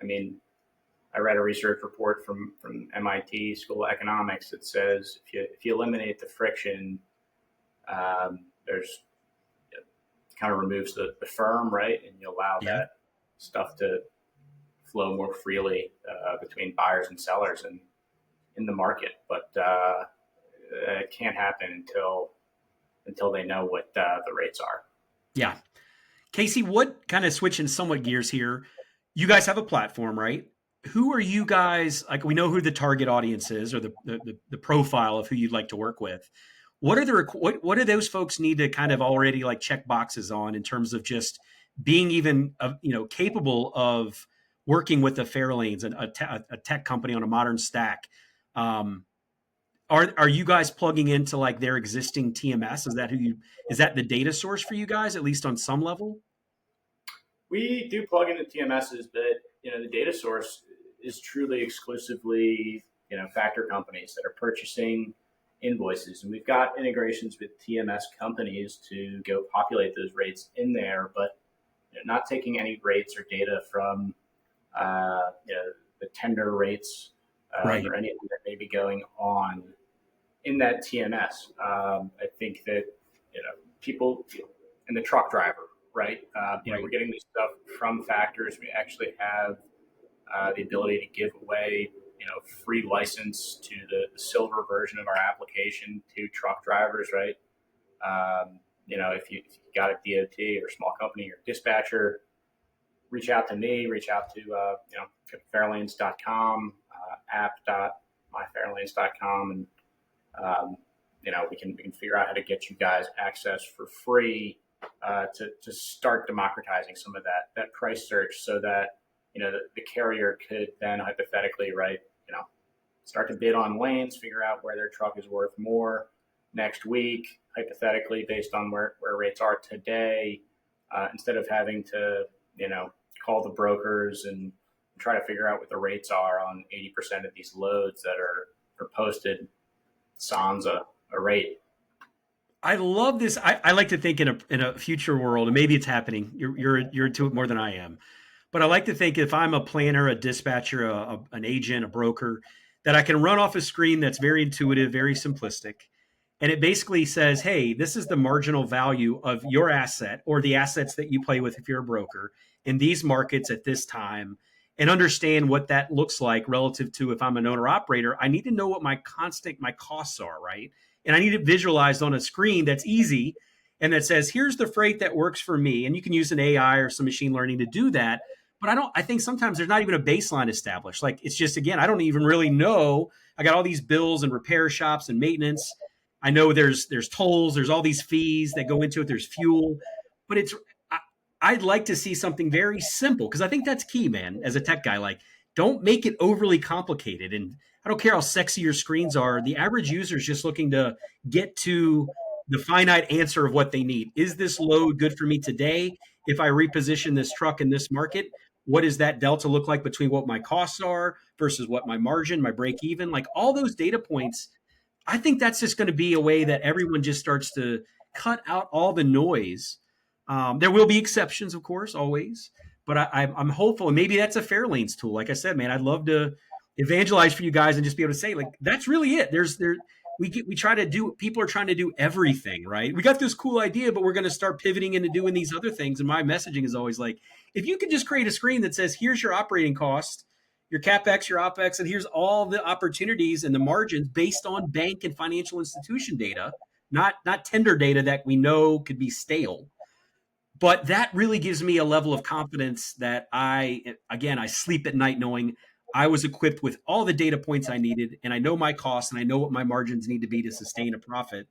I mean, I read a research report from MIT School of Economics that says if you eliminate the friction, there's it kind of removes the firm, right, and you allow Yeah. that stuff to flow more freely between buyers and sellers and in the market. But it can't happen until they know what the rates are. Yeah. Casey, what kind of switching somewhat gears here? You guys have a platform, right? Who are you guys like? We know who the target audience is, or the profile of who you'd like to work with. What do those folks need to kind of already like check boxes on in terms of just being even capable of working with the Farelanes and a tech company on a modern stack? Um, are you guys plugging into like their existing TMS? Is that the data source for you guys at least on some level? We do plug into TMSs, but the data source is truly exclusively factor companies that are purchasing invoices, and we've got integrations with TMS companies to go populate those rates in there, but not taking any rates or data from the tender rates Right. or anything that may be going on in that TMS. I think that people and the truck driver, right? We're Right. getting this stuff from factors. We actually have the ability to give away, free license to the silver version of our application to truck drivers, right? If you got a DOT or small company or dispatcher, reach out to me, reach out to, farelanes.com, app.myfarelanes.com, and we can figure out how to get you guys access for free to start democratizing some of that price search, so that the carrier could then hypothetically, right, start to bid on lanes, figure out where their truck is worth more next week, hypothetically based on where rates are today, instead of having to call the brokers and try to figure out what the rates are on 80% of these loads that are for posted sans a rate. I love this. I like to think in a future world, and maybe it's happening. You're into it more than I am, but I like to think if I'm a planner, a dispatcher, an agent, a broker, that I can run off a screen that's very intuitive, very simplistic, and it basically says, "Hey, this is the marginal value of your asset or the assets that you play with if you're a broker in these markets at this time." And understand what that looks like relative to if I'm an owner operator. I need to know what my costs are, right? And I need it visualized on a screen that's easy and that says, here's the freight that works for me. And you can use an AI or some machine learning to do that. But I think sometimes there's not even a baseline established. Like it's just, again, I don't even really know. I got all these bills and repair shops and maintenance. I know there's tolls, there's all these fees that go into it. There's fuel, but I'd like to see something very simple because I think that's key, man, as a tech guy. Like, don't make it overly complicated. And I don't care how sexy your screens are. The average user is just looking to get to the finite answer of what they need. Is this load good for me today? If I reposition this truck in this market, what does that delta look like between what my costs are versus what my margin, my break even? Like all those data points, I think that's just going to be a way that everyone just starts to cut out all the noise. There will be exceptions, of course, always, but I'm hopeful, and maybe that's a Fairlanes tool. Like I said, man, I'd love to evangelize for you guys and just be able to say, like, that's really it. We try to do. People are trying to do everything, right? We got this cool idea, but we're going to start pivoting into doing these other things. And my messaging is always like, if you could just create a screen that says, here's your operating cost, your capex, your opex, and here's all the opportunities and the margins based on bank and financial institution data, not tender data that we know could be stale. But that really gives me a level of confidence that I sleep at night knowing I was equipped with all the data points I needed, and I know my costs and I know what my margins need to be to sustain a profit.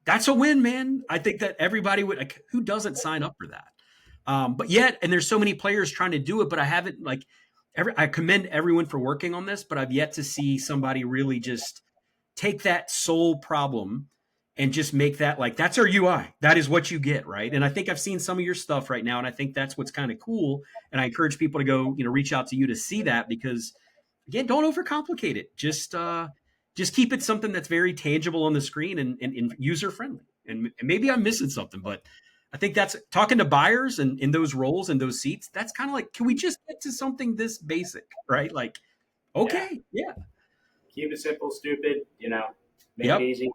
That's a win, man. I think that everybody would, like, who doesn't sign up for that? But yet, and there's so many players trying to do it, but I haven't I commend everyone for working on this, but I've yet to see somebody really just take that sole problem and just make that like that's our UI. That is what you get, right? And I think I've seen some of your stuff right now, and I think that's what's kind of cool. And I encourage people to go, reach out to you to see that because again, don't overcomplicate it. Just keep it something that's very tangible on the screen and user friendly. And maybe I'm missing something, but I think that's talking to buyers and in those roles and those seats. That's kind of like, can we just get to something this basic, right? Like, okay, yeah. Keep it simple, stupid. Make Yep. it easy.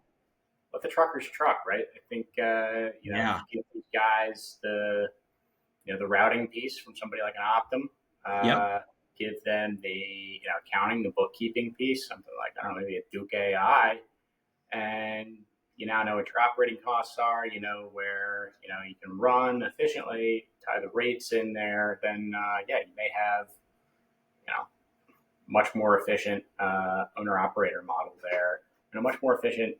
Let the truckers truck, right? I think give these guys the routing piece from somebody like an Optum. Yep. Give them the accounting, the bookkeeping piece, something like I don't know, maybe a Duke AI, and you now know what your operating costs are. You know where you can run efficiently, tie the rates in there. Then you may have much more efficient owner operator model there, and a much more efficient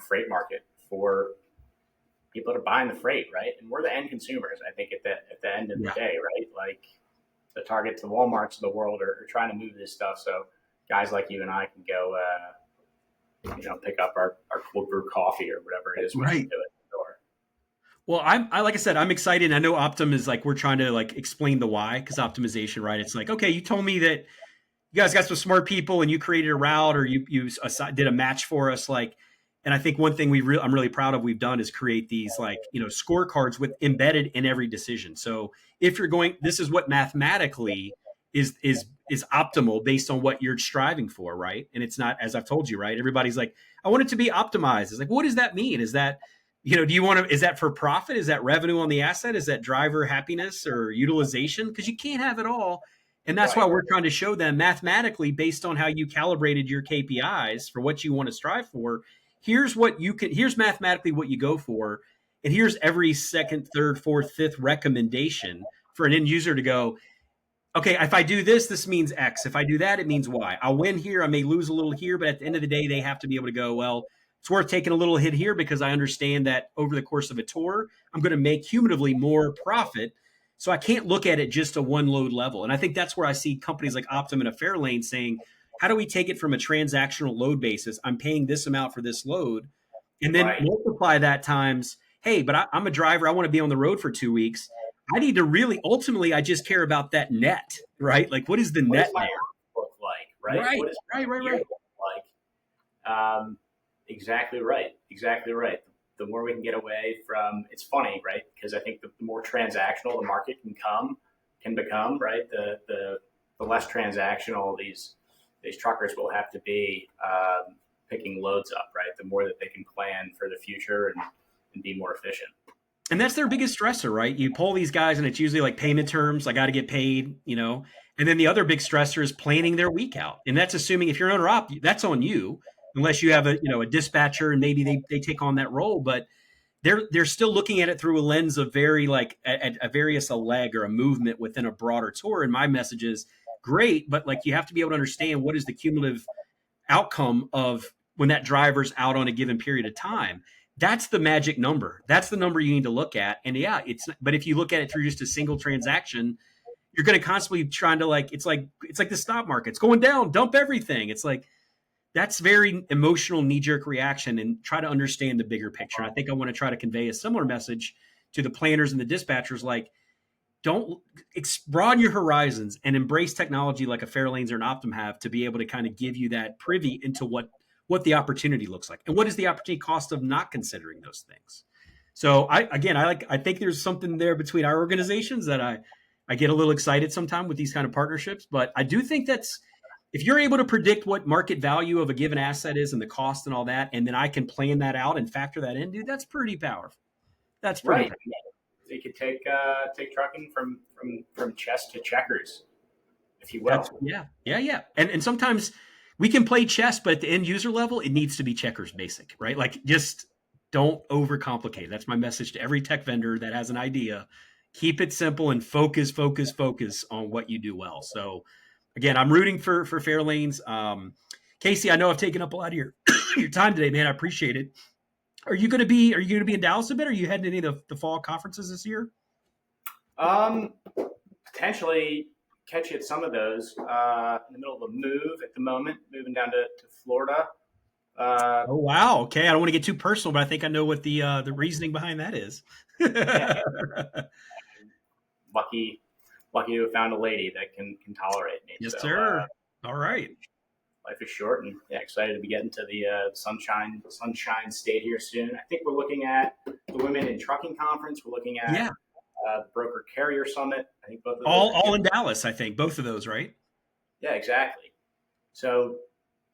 freight market for people that are buying the freight, right? And we're the end consumers. I think at the end of the day, right? Like the Targets, the WalMarts of the world are trying to move this stuff. So guys like you and I can go, pick up our cold brew coffee or whatever it is we can do at the door. Well, I like I said, I'm excited. I know Optum is like we're trying to like explain the why because optimization, right? It's like, okay, you told me that you guys got some smart people and you created a route or you did a match for us, like. And I think one thing I'm really proud of we've done is create these scorecards with embedded in every decision. So if you're going, this is what mathematically is optimal based on what you're striving for, right? And it's not, as I've told you, right? Everybody's like, I want it to be optimized. It's like, what does that mean? Is that do you want to? Is that for profit? Is that revenue on the asset? Is that driver happiness or utilization? Because you can't have it all. And that's why we're trying to show them mathematically based on how you calibrated your KPIs for what you want to strive for. Here's mathematically what you go for. And here's every second, third, fourth, fifth recommendation for an end user to go, okay, if I do this, this means X. If I do that, it means Y. I'll win here. I may lose a little here, but at the end of the day, they have to be able to go, well, it's worth taking a little hit here because I understand that over the course of a tour, I'm going to make cumulatively more profit. So I can't look at it just a one load level. And I think that's where I see companies like Optum and a Fairlane saying, how do we take it from a transactional load basis? I'm paying this amount for this load and then multiply that times, hey, but I'm a driver. I want to be on the road for 2 weeks. I need to really, ultimately, I just care about that net, right? Like, what is the net look like, right? Right, What does right. look like? Exactly right. Exactly right. The more we can get away from, it's funny, right? Because I think the more transactional the market can become, right? The less transactional these truckers will have to be picking loads up, right? The more that they can plan for the future and be more efficient. And that's their biggest stressor, right? You pull these guys, and it's usually like payment terms. I got to get paid, And then the other big stressor is planning their week out, and that's assuming if you're an owner op, that's on you, unless you have a dispatcher and maybe they take on that role. But they're still looking at it through a lens of very like a various a leg or a movement within a broader tour. And my message is great, but like you have to be able to understand what is the cumulative outcome of when that driver's out on a given period of time. That's the magic number. That's the number you need to look at. And yeah, but if you look at it through just a single transaction, you're going to constantly trying to it's like the stock market. It's going down, dump everything. It's like that's very emotional knee-jerk reaction, and try to understand the bigger picture. And I think I want to try to convey a similar message to the planners and the dispatchers, like don't broaden your horizons and embrace technology like a Farelanes or an Optum have to be able to kind of give you that privy into what the opportunity looks like and what is the opportunity cost of not considering those things. So I think there's something there between our organizations that I get a little excited sometimes with these kind of partnerships, but I do think that's, if you're able to predict what market value of a given asset is and the cost and all that, and then I can plan that out and factor that in, dude, that's pretty powerful. That's pretty powerful. You could take trucking from chess to checkers, if you will. Yeah. And sometimes we can play chess, but at the end user level, it needs to be checkers basic, right? Like just don't overcomplicate. That's my message to every tech vendor that has an idea. Keep it simple and focus on what you do well. So again, I'm rooting for Farelanes. Casey, I know I've taken up a lot of your your time today, man. I appreciate it. Are you going to be in Dallas a bit? Are you heading to any of the fall conferences this year? Potentially catch you at some of those. In the middle of a move at the moment, moving down to Florida. Oh wow! Okay, I don't want to get too personal, but I think I know what the reasoning behind that is. Yeah. Lucky to have found a lady that can tolerate me. Yes, so, sir. All right. Life is short, and excited to be getting to the sunshine state here soon. I think we're looking at the Women in Trucking Conference. We're looking at the Broker Carrier Summit. I think both of those all in Dallas. I think both of those, right? Yeah, exactly. So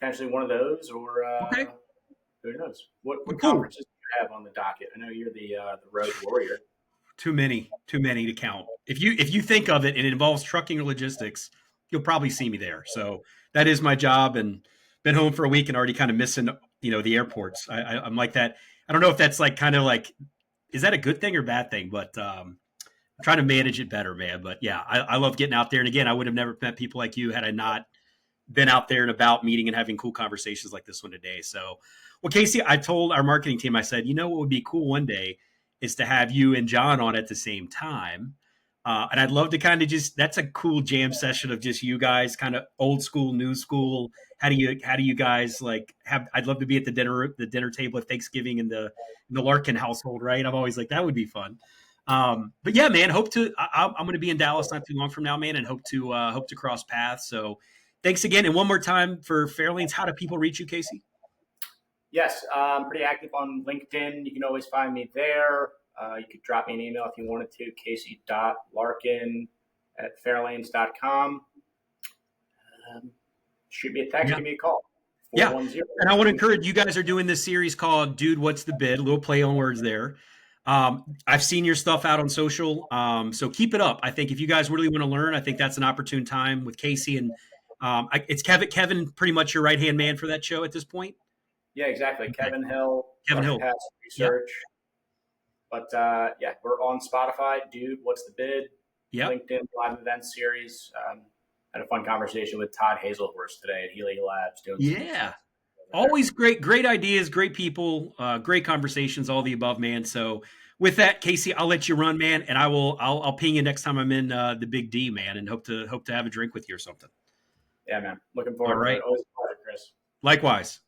potentially one of those, or okay. Who knows? What conferences do you have on the docket? I know you're the road warrior. Too many to count. If you think of it and it involves trucking or logistics, you'll probably see me there. So that is my job, and been home for a week and already kind of missing, the airports. I'm like that. I don't know if that's like kind of like, is that a good thing or bad thing? But I'm trying to manage it better, man. But yeah, I love getting out there. And again, I would have never met people like you had I not been out there and about meeting and having cool conversations like this one today. So, well, Casey, I told our marketing team, I said, what would be cool one day is to have you and John on at the same time. And I'd love to kind of that's a cool jam session of just you guys, kind of old school, new school. How do you guys like I'd love to be at the dinner table at Thanksgiving in the Larkin household, right? I'm always like, that would be fun. But yeah, man, I'm going to be in Dallas not too long from now, man, and hope to cross paths. So thanks again. And one more time for Farelanes, how do people reach you, Casey? Yes, I'm pretty active on LinkedIn. You can always find me there. You could drop me an email if you wanted to, casey.larkin@farelanes.com. Shoot me a text, give me a call. Yeah, and I want to encourage you guys are doing this series called Dude, What's the Bid? A little play on words there. I've seen your stuff out on social, so keep it up. I think if you guys really want to learn, I think that's an opportune time with Casey. And it's Kevin, pretty much your right-hand man for that show at this point? Yeah, exactly. Okay. Kevin Hill. Research. Yep. But we're on Spotify. Dude, What's the Bid? Yep. LinkedIn live event series. Had a fun conversation with Todd Hazelhurst today at Healy Labs. Always great ideas, great people, great conversations, all the above, man. So with that, Casey, I'll let you run, man, and I'll ping you next time I'm in the Big D, man, and hope to have a drink with you or something. Yeah, man. Looking forward to it. Always a pleasure, Chris. Likewise.